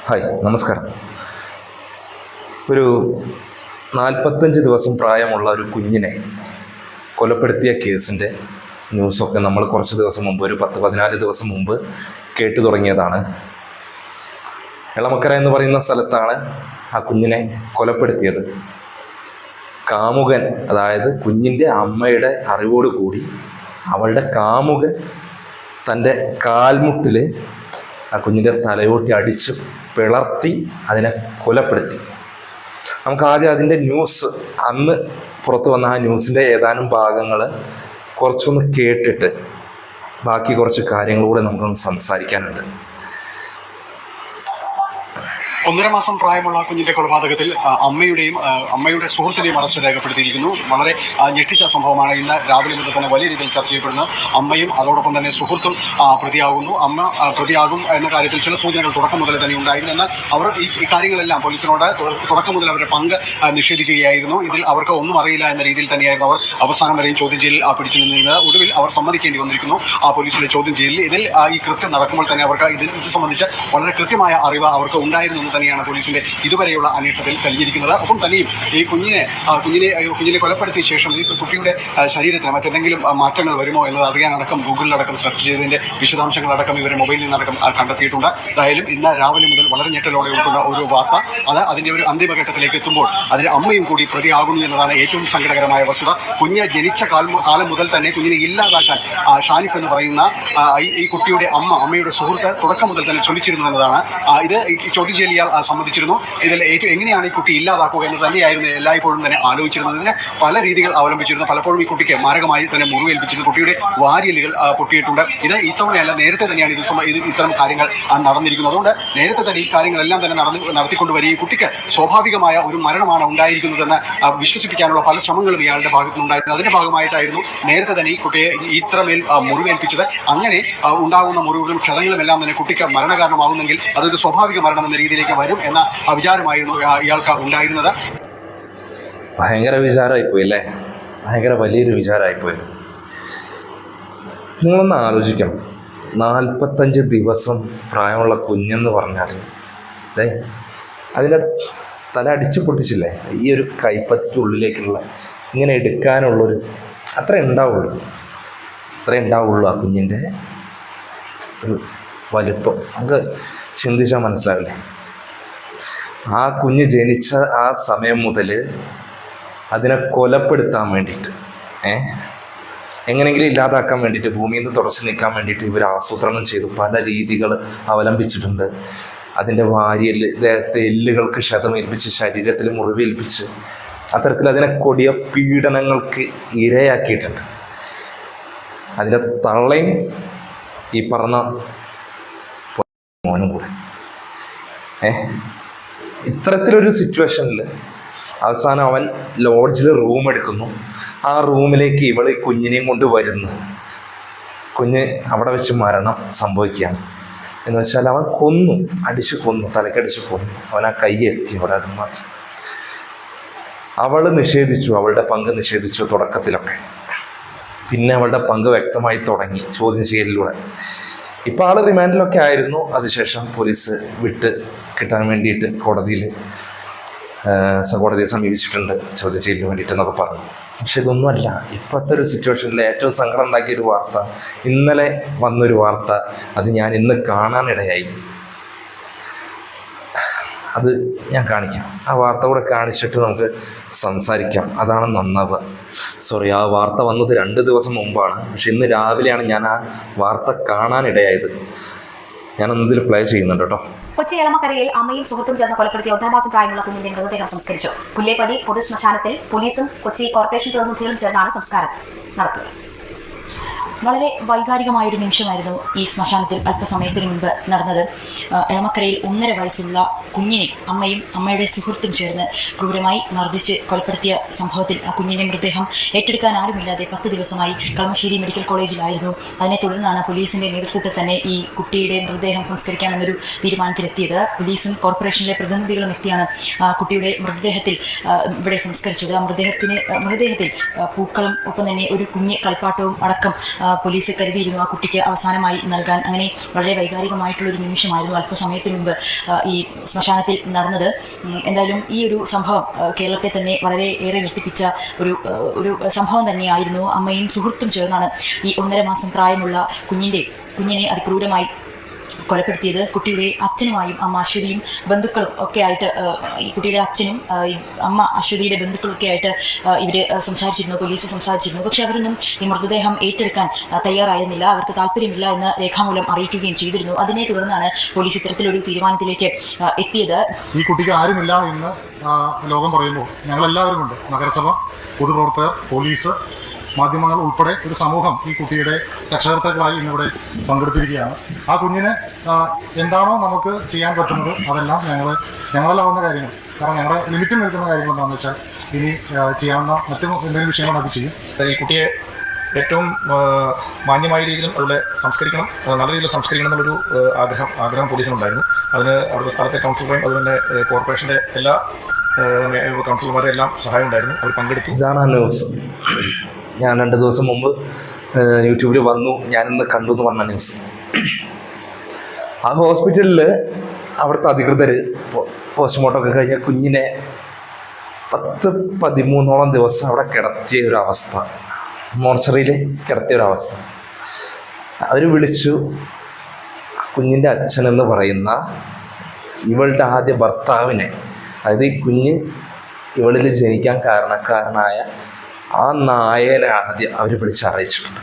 Hi, നമസ്കാരം. ഒരു 45 ദിവസം പ്രായമുള്ള ഒരു കുഞ്ഞിനെ കൊലപ്പെടുത്തിയ കേസിൻ്റെ ന്യൂസൊക്കെ നമ്മൾ കുറച്ച് ദിവസം മുമ്പ്, ഒരു 10-14 ദിവസം മുമ്പ് കേട്ടു തുടങ്ങിയതാണ്. എളമക്കര എന്ന് പറയുന്ന സ്ഥലത്താണ് ആ കുഞ്ഞിനെ കൊലപ്പെടുത്തിയത്. കാമുകൻ, അതായത് കുഞ്ഞിൻ്റെ അമ്മയുടെ അറിവോട് കൂടി അവളുടെ കാമുകൻ തൻ്റെ കാൽമുട്ടിൽ ആ കുഞ്ഞിൻ്റെ തലയോട്ടി അടിച്ച് പിളർത്തി അതിനെ കൊലപ്പെടുത്തി. നമുക്ക് ആദ്യം അതിൻ്റെ ന്യൂസ്, അന്ന് പുറത്തു വന്ന ആ ന്യൂസിൻ്റെ ഏതാനും ഭാഗങ്ങൾ കുറച്ചൊന്ന് കേട്ടിട്ട് ബാക്കി കുറച്ച് കാര്യങ്ങളൂടെ നമുക്കൊന്ന് സംസാരിക്കാനുണ്ട്. 1.5 മാസം പ്രായമുള്ള കുഞ്ഞിന്റെ കൊലപാതകത്തിൽ അമ്മയുടെ സുഹൃത്തിനെയും അറസ്റ്റ് രേഖപ്പെടുത്തിയിരിക്കുന്നു. വളരെ ഞെട്ടിച്ച സംഭവമാണ്. ഇന്ന് രാവിലെ മുതൽ തന്നെ വലിയ രീതിയിൽ ചർച്ച ചെയ്യപ്പെടുന്നു. അമ്മയും അതോടൊപ്പം തന്നെ സുഹൃത്തും പ്രതിയാകുന്നു. അമ്മ പ്രതിയാകും എന്ന കാര്യത്തിൽ ചില സൂചനകൾ തുടക്കം മുതൽ തന്നെ ഉണ്ടായിരുന്നു. എന്നാൽ അവർ ഈ കാര്യങ്ങളെല്ലാം പോലീസിനോട് തുടക്കം മുതൽ അവരുടെ പങ്ക് നിഷേധിക്കുകയായിരുന്നു. ഇതിൽ അവർക്ക് ഒന്നും അറിയില്ല എന്ന രീതിയിൽ തന്നെയായിരുന്നു അവർ അവസാനം വരെയും ചോദ്യം ചെയ്യലിൽ പിടിച്ചു നിന്നിരുന്നത്. ഒടുവിൽ അവർ സമ്മതിക്കേണ്ടി വന്നിരിക്കുന്നു പോലീസിന്റെ ചോദ്യം ചെയ്യലിൽ. ഇതിൽ ഈ കൃത്യം നടക്കുമ്പോൾ തന്നെ അവർക്ക് ഇത് സംബന്ധിച്ച് വളരെ കൃത്യമായ അറിവ് അവർക്ക് ഉണ്ടായിരുന്നു തന്നെയാണ് പോലീസിന്റെ ഇതുവരെയുള്ള അന്വേഷണത്തിൽ തെളിഞ്ഞിരിക്കുന്നത്. ഒപ്പം തന്നെയും ഈ കുഞ്ഞിനെ കൊലപ്പെടുത്തിയ ശേഷം ഈ കുട്ടിയുടെ ശരീരത്തിന് മറ്റെന്തെങ്കിലും മാറ്റങ്ങൾ വരുമോ എന്നത് അറിയാനടക്കം ഗൂഗിളിലടക്കം സെർച്ച് ചെയ്തതിന്റെ വിശദാംശങ്ങളടക്കം ഇവരെ മൊബൈലിൽ നിന്നടക്കം കണ്ടെത്തിയിട്ടുണ്ട്. എന്തായാലും ഇന്ന് രാവിലെ മുതൽ വളരെ ഞെട്ടലോടെ ഉൾക്കൊണ്ട ഒരു വാർത്ത, അതിന്റെ ഒരു അന്തിമഘട്ടത്തിലേക്ക് എത്തുമ്പോൾ അതിന് അമ്മയും കൂടി പ്രതിയാകുന്നു എന്നതാണ് ഏറ്റവും സങ്കടകരമായ വസ്തുത. കുഞ്ഞ് ജനിച്ച കാലം മുതൽ തന്നെ കുഞ്ഞിനെ ഇല്ലാതാക്കാൻ ഷാനിഫ് എന്ന് പറയുന്ന ഈ കുട്ടിയുടെ അമ്മയുടെ സുഹൃത്ത് തുടക്കം മുതൽ തന്നെ ശ്രമിച്ചിരുന്നു എന്നതാണ്. ഇത് ചോദ്യം ചെയ്യൽ സമ്മതിച്ചിരുന്നു. ഇതിൽ ഏറ്റവും എങ്ങനെയാണ് ഈ കുട്ടി ഇല്ലാതാക്കുക എന്ന് തന്നെയായിരുന്നു എല്ലായ്പ്പോഴും തന്നെ ആലോചിച്ചിരുന്നതിന് പല രീതികൾ അവലംബിച്ചിരുന്നു. പലപ്പോഴും ഈ കുട്ടിക്ക് മാരകമായി തന്നെ മുറിവേൽപ്പിച്ചിരുന്നു. കുട്ടിയുടെ വാരിയലുകൾ പൊട്ടിയിട്ടുണ്ട്. ഇത് ഇത്തവണയല്ല, നേരത്തെ തന്നെയാണ് ഇത്തരം കാര്യങ്ങൾ നടന്നിരിക്കുന്നത്. അതുകൊണ്ട് നേരത്തെ തന്നെ ഈ കാര്യങ്ങളെല്ലാം തന്നെ നടത്തിക്കൊണ്ടുവരിക ഈ കുട്ടിക്ക് സ്വാഭാവികമായ ഒരു മരണമാണ് ഉണ്ടായിരിക്കുന്നതെന്ന് വിശ്വസിപ്പിക്കാനുള്ള പല ശ്രമങ്ങളും ഇയാളുടെ ഭാഗത്തുനിന്നുണ്ടായിരുന്നു. അതിന്റെ ഭാഗമായിട്ടായിരുന്നു നേരത്തെ തന്നെ ഈ കുട്ടിയെ ഇത്രമേൽ മുറിവേൽപ്പിച്ചത്. അങ്ങനെ ഉണ്ടാകുന്ന മുറിവുകളും ക്ഷതങ്ങളും എല്ലാം തന്നെ കുട്ടിക്ക് മരണകാരണമാകുന്നെങ്കിൽ അതൊരു സ്വാഭാവിക മരണം എന്ന രീതിയിലേക്ക് വരും എന്ന വിചാരമായിരുന്നു ഇയാൾക്ക് ഉണ്ടായിരുന്നത്. ഭയങ്കര വിചാരമായിപ്പോയി അല്ലേ? ഭയങ്കര വലിയൊരു വിചാരമായിപ്പോയി. നിങ്ങളൊന്ന് ആലോചിക്കണം, 45 ദിവസം പ്രായമുള്ള കുഞ്ഞെന്ന് പറഞ്ഞാൽ അല്ലേ, അതിൻ്റെ തല അടിച്ചു പൊട്ടിച്ചില്ലേ, ഈ ഒരു കൈപ്പത്തിക്കുള്ളിലേക്കുള്ള ഇങ്ങനെ എടുക്കാനുള്ളൊരു അത്രേ ഉണ്ടാവുള്ളൂ ആ കുഞ്ഞിൻ്റെ ഒരു വലിപ്പം. നമുക്ക് ചിന്തിച്ചാൽ മനസ്സിലാവില്ലേ? ആ കുഞ്ഞ് ജനിച്ച ആ സമയം മുതൽ അതിനെ കൊലപ്പെടുത്താൻ വേണ്ടിയിട്ട്, എങ്ങനെയെങ്കിലും ഇല്ലാതാക്കാൻ വേണ്ടിയിട്ട്, ഭൂമിയിൽ നിന്ന് തുടച്ചു നീക്കാൻ വേണ്ടിയിട്ട് ഇവർ ആസൂത്രണം ചെയ്തു. പല രീതികൾ അവലംബിച്ചിട്ടുണ്ട്. അതിൻ്റെ ദേഹത്തെ എല്ലുകൾക്ക് ക്ഷതമേൽപ്പിച്ച്, ശരീരത്തിൽ മുറിവേൽപ്പിച്ച്, അത്തരത്തിൽ അതിനെ കൊടിയ പീഡനങ്ങൾക്ക് ഇരയാക്കിയിട്ടുണ്ട്. അതിൻ്റെ തള്ളയും ഈ പറഞ്ഞ മോനും കൂടെ ഇത്തരത്തിലൊരു സിറ്റുവേഷനിൽ അവസാനം അവൻ ലോഡ്ജിൽ റൂം എടുക്കുന്നു. ആ റൂമിലേക്ക് ഇവൾ കുഞ്ഞിനെയും കൊണ്ട് വരുന്നു. കുഞ്ഞ് അവിടെ വെച്ച് മരണം സംഭവിക്കുകയാണ്. എന്ന് വെച്ചാൽ അവൻ അടിച്ചു കൊന്നു, തലക്കടിച്ച് കൊന്നു. അവൻ ആ കൈ എത്തി അവിടെ. അത് മാത്രം അവൾ നിഷേധിച്ചു, അവളുടെ പങ്ക് നിഷേധിച്ചു തുടക്കത്തിലൊക്കെ. പിന്നെ അവളുടെ പങ്ക് വ്യക്തമായി തുടങ്ങി ചോദ്യം ചെയ്യലിലൂടെ. ഇപ്പോൾ ആൾ റിമാൻഡിലൊക്കെ ആയിരുന്നു. അതിനുശേഷം പോലീസ് വിട്ട് കിട്ടാൻ വേണ്ടിയിട്ട് കോടതിയെ സമീപിച്ചിട്ടുണ്ട് ചോദ്യം ചെയ്യലിന് വേണ്ടിയിട്ടെന്നൊക്കെ പറഞ്ഞു. പക്ഷെ ഇതൊന്നുമല്ല. ഇപ്പോഴത്തെ ഒരു സിറ്റുവേഷനിൽ ഏറ്റവും സങ്കടം ഉണ്ടാക്കിയൊരു വാർത്ത, ഇന്നലെ വന്നൊരു വാർത്ത, അത് ഞാൻ ഇന്ന് കാണാനിടയായി. അത് ഞാൻ കാണിക്കാം. ആ വാർത്ത കൂടെ കാണിച്ചിട്ട് നമുക്ക് സംസാരിക്കാം. അതാണ് നന്നാവുക. ആ വാർത്ത വന്നത് 2 ദിവസം മുമ്പാണ്. പക്ഷെ ഇന്ന് രാവിലെയാണ് ഞാൻ ആ വാർത്ത കാണാനിടയായത്. ഞാനൊന്നിൽ പ്ലേ ചെയ്യുന്നുണ്ട് കേട്ടോ. കൊച്ചി എളമക്കരയിൽ അമ്മയും സുഹൃത്തും ചേർന്ന് കൊലപ്പെടുത്തിയ 1.5 മാസം പ്രായമുള്ള കുഞ്ഞിന്റെ മൃതദേഹം സംസ്കരിച്ചു. പുല്ലേപ്പടി പൊതു ശ്മശാനത്തിൽ പോലീസും കൊച്ചി കോർപ്പറേഷൻ പ്രതിനിധികളും ചേർന്നാണ് സംസ്കാരം നടത്തിയത്. വളരെ വൈകാരികമായൊരു നിമിഷമായിരുന്നു ഈ ശ്മശാനത്തിൽ അല്പസമയത്തിന് മുൻപ് നടന്നത്. എളമക്കരയിൽ 1.5 വയസ്സുള്ള കുഞ്ഞിനെ അമ്മയും അമ്മയുടെ സുഹൃത്തും ചേർന്ന് ക്രൂരമായി മർദ്ദിച്ച് കൊലപ്പെടുത്തിയ സംഭവത്തിൽ ആ കുഞ്ഞിൻ്റെ മൃതദേഹം ഏറ്റെടുക്കാൻ ആരുമില്ലാതെ 10 ദിവസമായി കളമശ്ശേരി മെഡിക്കൽ കോളേജിലായിരുന്നു. അതിനെ തുടർന്നാണ് പോലീസിൻ്റെ നേതൃത്വത്തിൽ തന്നെ ഈ കുട്ടിയുടെ മൃതദേഹം സംസ്കരിക്കാമെന്നൊരു തീരുമാനത്തിലെത്തിയത്. പോലീസും കോർപ്പറേഷനിലെ പ്രതിനിധികളും എത്തിയാണ് കുട്ടിയുടെ മൃതദേഹത്തിൽ ഇവിടെ സംസ്കരിച്ചത്. മൃതദേഹത്തിൽ പൂക്കളും ഒപ്പം തന്നെ ഒരു കുഞ്ഞ് കളിപ്പാട്ടവും അടക്കം പോലീസ് കരുതിയിരുന്നു ആ കുട്ടിക്ക് അവസാനമായി നൽകാൻ. അങ്ങനെ വളരെ വൈകാരികമായിട്ടുള്ളൊരു നിമിഷമായിരുന്നു അല്പസമയത്തിന് മുമ്പ് ഈ ശ്മശാനത്തിൽ നടന്നത്. എന്തായാലും ഈ ഒരു സംഭവം കേരളത്തെ തന്നെ വളരെ ഏറെ ഞെട്ടിപ്പിച്ച ഒരു സംഭവം തന്നെയായിരുന്നു. അമ്മയും സുഹൃത്തും ചേർന്നാണ് ഈ 1.5 മാസം പ്രായമുള്ള കുഞ്ഞിനെ അതിക്രൂരമായി കൊലപ്പെടുത്തിയത്. കുട്ടിയുടെ അച്ഛനുമായും അമ്മ അശ്വതിയും ബന്ധുക്കളും ഒക്കെ ആയിട്ട്, ഈ കുട്ടിയുടെ അച്ഛനും അമ്മ അശ്വതിയുടെ ബന്ധുക്കളൊക്കെ ആയിട്ട് ഇവർ സംസാരിച്ചിരുന്നു, പോലീസ് സംസാരിച്ചിരുന്നു. പക്ഷെ അവരൊന്നും ഈ മൃതദേഹം ഏറ്റെടുക്കാൻ തയ്യാറായിരുന്നില്ല, അവർക്ക് താല്പര്യമില്ല എന്ന് രേഖാമൂലം അറിയിക്കുകയും ചെയ്തിരുന്നു. അതിനെ തുടർന്നാണ് പോലീസ് ഇത്തരത്തിലൊരു തീരുമാനത്തിലേക്ക് എത്തിയത്. ഈ കുട്ടിക്ക് ആരുമില്ല എന്ന് ലോകം പറയുമ്പോൾ ഞങ്ങളെല്ലാവരും ഉണ്ട്. നഗരസഭ, പൊതുപ്രവർത്തകർ, പോലീസ്, മാധ്യമങ്ങൾ ഉൾപ്പെടെ ഒരു സമൂഹം ഈ കുട്ടിയുടെ രക്ഷകർത്താക്കളായി ഇന്നിവിടെ പങ്കെടുത്തിരിക്കുകയാണ്. ആ കുഞ്ഞിന് എന്താണോ നമുക്ക് ചെയ്യാൻ പറ്റുന്നത് അതെല്ലാം ഞങ്ങളാവുന്ന കാര്യങ്ങൾ, കാരണം ഞങ്ങളുടെ ലിമിറ്റിൽ നിൽക്കുന്ന കാര്യങ്ങൾ എന്താണെന്ന് വെച്ചാൽ ഇനി ചെയ്യാവുന്ന മറ്റു എന്തെങ്കിലും വിഷയങ്ങൾ അത് ചെയ്യും. ഈ കുട്ടിയെ ഏറ്റവും മാന്യമായ രീതിയിലും അവരുടെ സംസ്കരിക്കണം, നല്ല രീതിയിൽ സംസ്കരിക്കണം എന്നുള്ളൊരു ആഗ്രഹം പോലീസിനുണ്ടായിരുന്നു. അതിന് അവിടുത്തെ സ്ഥലത്തെ കൗൺസിലറേയും അതുപോലെ കോർപ്പറേഷൻ്റെ എല്ലാ കൗൺസിലർമാരുടെ എല്ലാം സഹായം ഉണ്ടായിരുന്നു. അവർ പങ്കെടുത്തു. ഇതാണ് ആ ന്യൂസ്. ഞാൻ 2 ദിവസം മുമ്പ് യൂട്യൂബിൽ വന്നു, ഞാനിന്ന് കണ്ടു എന്ന് പറഞ്ഞ ന്യൂസ്. ആ ഹോസ്പിറ്റലിൽ അവിടുത്തെ അധികൃതർ പോസ്റ്റ്മോർട്ടം ഒക്കെ കഴിഞ്ഞ കുഞ്ഞിനെ 10-13 ദിവസം അവിടെ കിടത്തിയ ഒരവസ്ഥ, മോർച്ചറിയിൽ കിടത്തിയ ഒരവസ്ഥ. അവർ വിളിച്ചു, കുഞ്ഞിൻ്റെ അച്ഛനെന്ന് പറയുന്ന ഇവളുടെ ആദ്യ ഭർത്താവിനെ, അതായത് ഈ കുഞ്ഞ് ഇവളിൽ ജനിക്കാൻ കാരണക്കാരനായ ആ നായനെ ആദ്യം അവർ വിളിച്ചറിയിച്ചിട്ടുണ്ട്.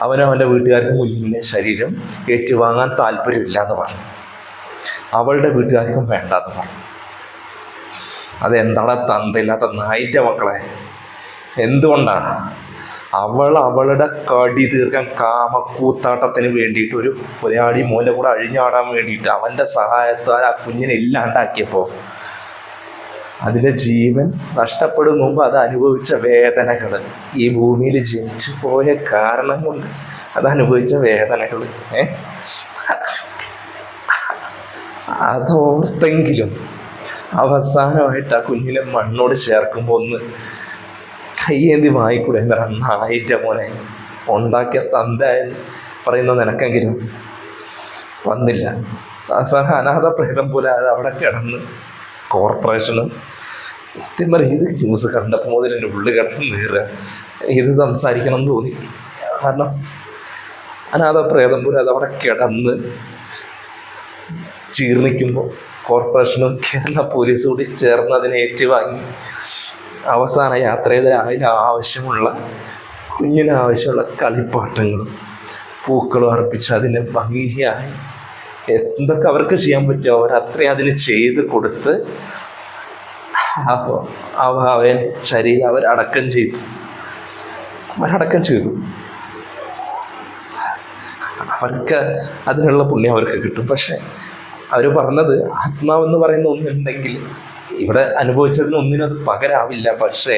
അവൻ്റെ വീട്ടുകാർക്ക് കുഞ്ഞിൻ്റെ ശരീരം ഏറ്റുവാങ്ങാൻ താല്പര്യമില്ല എന്ന് പറഞ്ഞു. അവളുടെ വീട്ടുകാർക്കും വേണ്ടെന്ന് പറഞ്ഞു. അതെന്താണ് തന്തയില്ലാത്ത നായിൻ്റെ മക്കളെ? എന്തുകൊണ്ടാണ്? അവളുടെ കടി തീർക്കാൻ കാമക്കൂത്താട്ടത്തിന് വേണ്ടിയിട്ട് ഒരു പുലയാടി മൂല കൂടെ അഴിഞ്ഞാടാൻ വേണ്ടിയിട്ട് അവൻ്റെ സഹായത്താൽ ആ കുഞ്ഞിനെ ഇല്ലാണ്ടാക്കിയപ്പോൾ അതിൻ്റെ ജീവൻ നഷ്ടപ്പെടും മുമ്പ് അത് അനുഭവിച്ച വേദനകൾ, ഈ ഭൂമിയിൽ ജനിച്ചു പോയ കാരണം കൊണ്ട് അത് അനുഭവിച്ച വേദനകൾ അതോർത്തെങ്കിലും അവസാനമായിട്ട് ആ കുഞ്ഞിനെ മണ്ണോട് ചേർക്കുമ്പോൾ ഒന്ന് കയ്യേന്തി വായിക്കൂടെ? എന്താ നായിൻ്റെ മോനെ ഉണ്ടാക്കിയ തന്ത പറയുന്ന നിനക്കെങ്കിലും വന്നില്ല. അവസാനം അനാഥ പ്രേതം പോലെ അത് അവിടെ കിടന്ന് കോർപ്പറേഷനും സത്യം പറയും ഇത് ന്യൂസ് കണ്ടപ്പോൾ മുതൽ എൻ്റെ ഉള്ളിൽ കിടന്ന് നീറുക. ഇത് സംസാരിക്കണം എന്ന് തോന്നി. കാരണം അനാഥ പ്രേതം പോലെ അതവിടെ കിടന്ന് ജീർണിക്കുമ്പോൾ കോർപ്പറേഷനും കേരള പോലീസും കൂടി ചേർന്ന് അതിനെ ഏറ്റുവാങ്ങി അവസാന യാത്ര ചെയ്ത അതിനാവശ്യമുള്ള കുഞ്ഞിനാവശ്യമുള്ള കളിപ്പാട്ടങ്ങളും പൂക്കളും അർപ്പിച്ച് അതിനെ ഭംഗിയായി എന്തൊക്കെ അവർക്ക് ചെയ്യാൻ പറ്റുമോ അവരത്രയും അതിന് ചെയ്ത് കൊടുത്ത് അവൻ ശരീരം അവരടക്കം ചെയ്തു. അവർക്ക് അതിനുള്ള പുണ്യം അവർക്ക് കിട്ടും. പക്ഷെ അവർ പറഞ്ഞത് ആത്മാവെന്ന് പറയുന്ന ഒന്നുണ്ടെങ്കിൽ ഇവിടെ അനുഭവിച്ചതിന് ഒന്നിനും അത് പകരാവില്ല. പക്ഷേ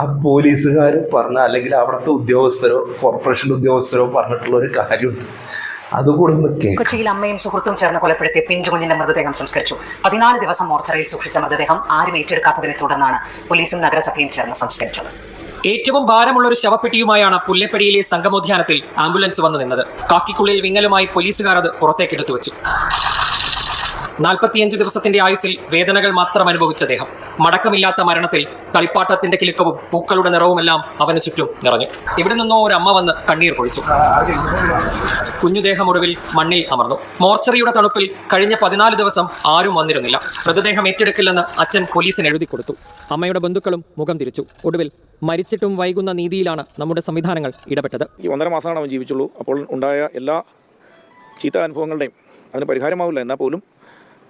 ആ പോലീസുകാർ പറഞ്ഞ, അല്ലെങ്കിൽ അവിടുത്തെ ഉദ്യോഗസ്ഥരോ കോർപ്പറേഷൻ്റെ ഉദ്യോഗസ്ഥരോ പറഞ്ഞിട്ടുള്ള ഒരു കാര്യമുണ്ട്, അതുകൂടെ ഒന്ന് കേൾക്കാം. കൊച്ചിയിൽ അമ്മയും സുഹൃത്തും ചേർന്ന് കൊലപ്പെടുത്തിയ പിഞ്ചുകുഞ്ഞിന്റെ മൃതദേഹം സംസ്കരിച്ചു. 14 ദിവസം മോർച്ചറിയിൽ സൂക്ഷിച്ച മൃതദേഹം ആരും ഏറ്റെടുക്കാത്തതിനെ തുടർന്നാണ് പോലീസും നഗരസഭയും ചേർന്ന് സംസ്കരിച്ചത്. ഏറ്റവും ഭാരമുള്ള ഒരു ശവപ്പെട്ടിയുമായാണ് പുല്ലേപ്പടിയിലെ സംഗമോദ്യാനത്തിൽ ആംബുലൻസ് വന്നു നിന്നത്. കാക്കിക്കുള്ളിൽ വിങ്ങലുമായി പോലീസുകാർ അത് പുറത്തേക്കെടുത്തു വെച്ചു. 45 ദിവസത്തിന്റെ ആയുസിൽ വേദനകൾ മാത്രം അനുഭവിച്ച ദേഹം, മടക്കമില്ലാത്ത മരണത്തിൽ കളിപ്പാട്ടത്തിന്റെ കിലുക്കവും പൂക്കളുടെ നിറവുമെല്ലാം അവന് ചുറ്റും നിറഞ്ഞു. ഇവിടെ നിന്നോ ഒരു അമ്മ വന്ന് കണ്ണീർ പൊഴിച്ചു. കുഞ്ഞുദേഹം ഒടുവിൽ മണ്ണിൽ അമർന്നു. മോർച്ചറിയുടെ തണുപ്പിൽ കഴിഞ്ഞ 14 ദിവസം ആരും വന്നിരുന്നില്ല. മൃതദേഹം ഏറ്റെടുക്കില്ലെന്ന് അച്ഛൻ പോലീസിന് എഴുതി കൊടുത്തു. അമ്മയുടെ ബന്ധുക്കളും മുഖം തിരിച്ചു. ഒടുവിൽ മരിച്ചിട്ടും വൈകുന്ന നീതിയിലാണ് നമ്മുടെ സംവിധാനങ്ങൾ ഇടപെട്ടത്. ഈ 1.5 മാസമാണ് അവൻ ജീവിച്ചുള്ളൂ. അപ്പോൾ ഉണ്ടായ എല്ലാ ചീത്ത അനുഭവങ്ങളുടെയും അതിന് പരിഹാരമാവില്ല. എന്നാൽ പോലും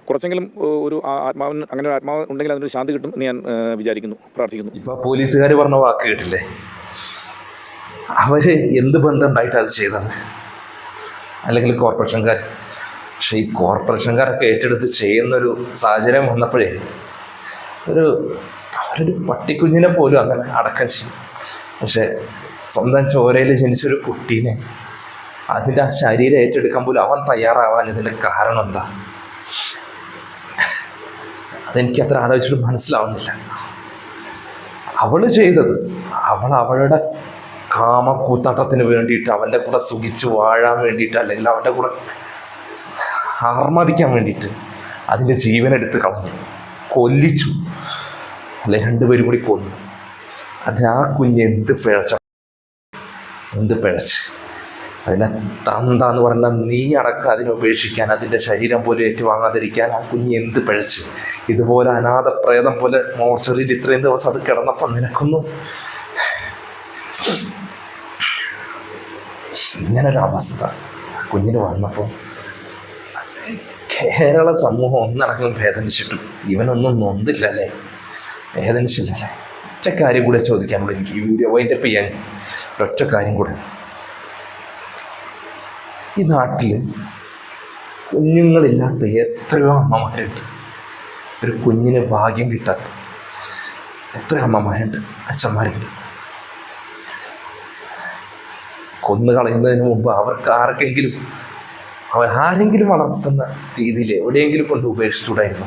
കുറച്ചെങ്കിലും ഒരു ആത്മാവിന്, അങ്ങനെ ഒരു ആത്മാവ് ഉണ്ടെങ്കിൽ അതിനൊരു ശാന്തി കിട്ടും എന്ന് ഞാൻ വിചാരിക്കുന്നു, പ്രാർത്ഥിക്കുന്നു. ഇപ്പോൾ പോലീസുകാർ പറഞ്ഞ വാക്ക് കേട്ടില്ലേ? അവർ എന്ത് ബന്ധം ഉണ്ടായിട്ട് അത് ചെയ്തത്? അല്ലെങ്കിൽ കോർപ്പറേഷൻകാർ. പക്ഷേ ഈ കോർപ്പറേഷൻകാരൊക്കെ ഏറ്റെടുത്ത് ചെയ്യുന്നൊരു സാഹചര്യം വന്നപ്പോഴേ അവരൊരു പട്ടിക്കുഞ്ഞിനെ പോലും അങ്ങനെ അടക്കം ചെയ്യും. പക്ഷേ സ്വന്തം ചോരയിൽ ജനിച്ചൊരു കുട്ടീനെ അതിൻ്റെ ആ ശരീരം ഏറ്റെടുക്കാൻ പോലും അവൻ തയ്യാറാവാൻ ഇതിൻ്റെ കാരണം എന്താ? അതെനിക്ക് അത്ര ആലോചിച്ചിട്ട് മനസ്സിലാവുന്നില്ല. അവള് ചെയ്തത് അവളുടെ കാമക്കൂത്താട്ടത്തിന് വേണ്ടിയിട്ട്, അവൻ്റെ കൂടെ സുഖിച്ച് വാഴാൻ വേണ്ടിയിട്ട്, അല്ലെങ്കിൽ അവൻ്റെ കൂടെ ആർമാദിക്കാൻ വേണ്ടിയിട്ട് അതിൻ്റെ ജീവനെടുത്ത് കളഞ്ഞു, കൊല്ലിച്ചു, അല്ലെ രണ്ടുപേരും കൂടി കൊന്നു. അതിന് ആ കുഞ്ഞ് എന്ത് പിഴച്ച് അതിനെ തന്താന്ന് പറഞ്ഞാൽ നീ അടക്കം അതിനെ ഉപേക്ഷിക്കാൻ, അതിൻ്റെ ശരീരം പോലും ഏറ്റുവാങ്ങാതിരിക്കാൻ ആ കുഞ്ഞ് എന്ത് പിഴച്ച്. ഇതുപോലെ അനാഥ പ്രേതം പോലെ മോർച്ചറിയിൽ ഇത്രയും ദിവസം അത് കിടന്നപ്പോൾ നിനക്കൊന്നും ഇങ്ങനൊരവസ്ഥ കുഞ്ഞിന് വന്നപ്പോൾ കേരള സമൂഹം ഒന്നടക്കം വേദനിച്ചിട്ടും ഇവനൊന്നും നൊന്തില്ലല്ലേ, വേദനിച്ചില്ലല്ലേ. ഒറ്റ കാര്യം കൂടെ ചോദിക്കാനുള്ളൂ എനിക്ക് ഈ വീഡിയോ വൈൻഡപ്പ് ചെയ്യാൻ. ഒരൊറ്റ കാര്യം കൂടെ, ഈ നാട്ടിൽ കുഞ്ഞുങ്ങളില്ലാത്ത എത്രയോ അമ്മമാരുണ്ട്, ഒരു കുഞ്ഞിന് ഭാഗ്യം കിട്ടാത്ത എത്രയോ അമ്മമാരുണ്ട്, അച്ഛന്മാരുണ്ട്. കൊന്നു കളയുന്നതിന് മുമ്പ് അവരാരെങ്കിലും വളർത്തുന്ന രീതിയിൽ എവിടെയെങ്കിലും കൊണ്ട് ഉപേക്ഷിച്ചുകൂടായിരുന്നു?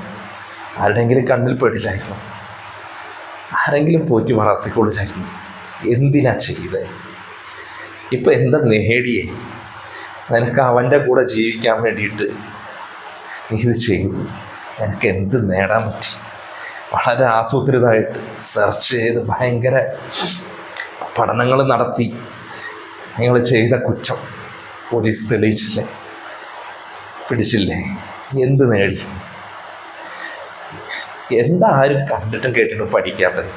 ആരുടെയെങ്കിലും കണ്ണിൽ പെടില്ലായിരുന്നു? ആരെങ്കിലും പോറ്റി വളർത്തിക്കൊള്ളില്ലായിരുന്നു? എന്തിനാ ചെയ്തേ? ഇപ്പം എന്താ നേടിയേ? നിനക്ക് അവൻ്റെ കൂടെ ജീവിക്കാൻ വേണ്ടിയിട്ട് നീ ഇത് ചെയ്തു. എനിക്ക് എന്ത് നേടാൻ പറ്റി? വളരെ ആസൂത്രിതമായിട്ട് സെർച്ച് ചെയ്ത് ഭയങ്കര പഠനങ്ങൾ നടത്തി നിങ്ങൾ ചെയ്ത കുറ്റം പോലീസ് തെളിയിച്ചില്ലേ, പിടിച്ചില്ലേ? എന്ത് നേടി? എന്താ ആരും കണ്ടിട്ടും കേട്ടിട്ടും പഠിക്കാത്തത്?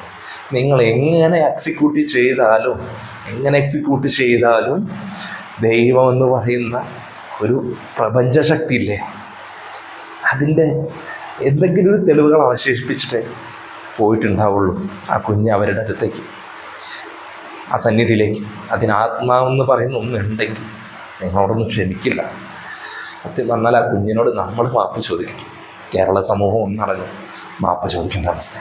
നിങ്ങൾ എങ്ങനെ എക്സിക്യൂട്ട് ചെയ്താലും ദൈവം എന്ന് പറയുന്ന ഒരു പ്രപഞ്ചശക്തി ഇല്ലേ, അതിൻ്റെ എന്തെങ്കിലും ഒരു തെളിവുകൾ അവശേഷിപ്പിച്ചിട്ടേ പോയിട്ടുണ്ടാവുള്ളൂ ആ കുഞ്ഞ് അവരുടെ അടുത്തേക്ക്, ആ സന്നിധിയിലേക്ക്. അതിന് ആത്മാവെന്ന് പറയുന്ന ഒന്നുണ്ടെങ്കിൽ നിങ്ങളോടൊന്നും ക്ഷമിക്കില്ല. സത്യം പറഞ്ഞാൽ ആ കുഞ്ഞിനോട് നമ്മൾ മാപ്പ് ചോദിക്കണം. കേരള സമൂഹം ഒന്നടങ്ങും മാപ്പ് ചോദിക്കേണ്ട അവസ്ഥ.